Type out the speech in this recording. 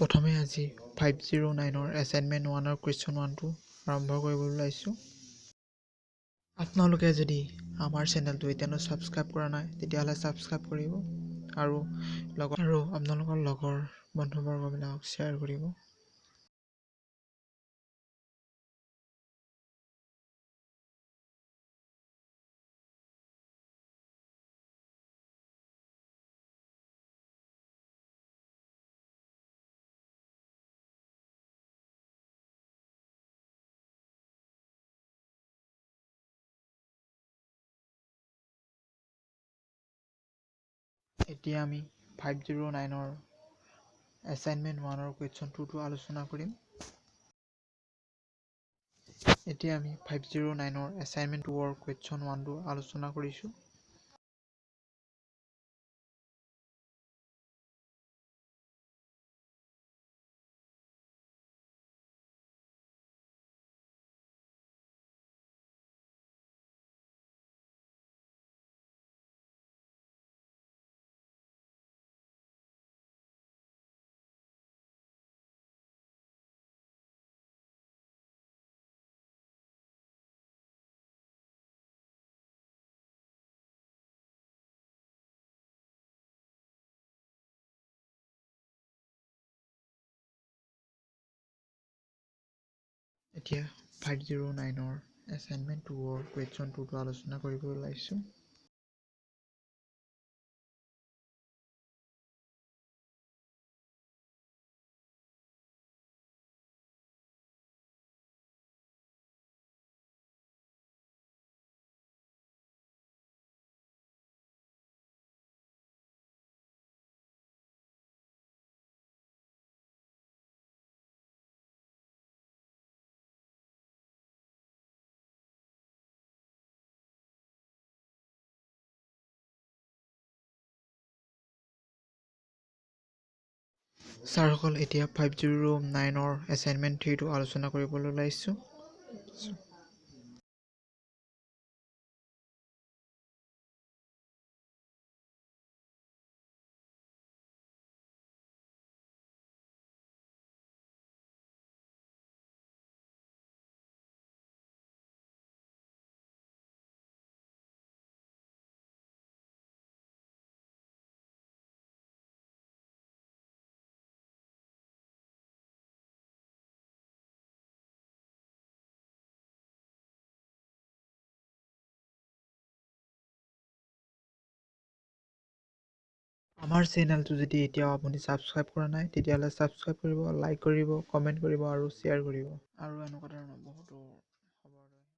প্ৰথমে আজি 509ৰ assignment 1ৰ question 1টো আৰম্ভ কৰিবলৈ ওলাইছোঁ। আপোনালোকে যদি আমাৰ চেনেলটো এতিয়ালৈ ছাবস্ক্ৰাইব কৰা নাই তেতিয়াহ'লে ছাবস্ক্ৰাইব কৰিব আৰু আপোনালোকৰ লগৰ বন্ধুবৰ্গবিলাকক শ্বেয়াৰ কৰিব। এতিয়া আমি 509ৰ এছাইনমেণ্ট 1ৰ কুৱেশ্যন 2টো আলোচনা কৰিম। এতিয়া আমি 509ৰ এছাইনমেণ্ট 2ৰ কুৱেশ্যন 1টো আলোচনা কৰিছোঁ। এতিয়া 509ৰ এছাইনমেণ্ট 2ৰ কুৱেশ্যন 2টো আলোচনা কৰিব ওলাইছোঁ। ছাৰসকল, এতিয়া 509ৰ এছাইনমেণ্ট 3টো আলোচনা কৰিবলৈ ওলাইছোঁ। আমাৰ চেনেলটো যদি এতিয়াও আপুনি ছাবস্ক্ৰাইব কৰা নাই তেতিয়াহ'লে ছাবস্ক্ৰাইব কৰিব, লাইক কৰিব, কমেণ্ট কৰিব আৰু শ্বেয়াৰ কৰিব আৰু এনেকুৱা ধৰণৰ বহুতো খবৰ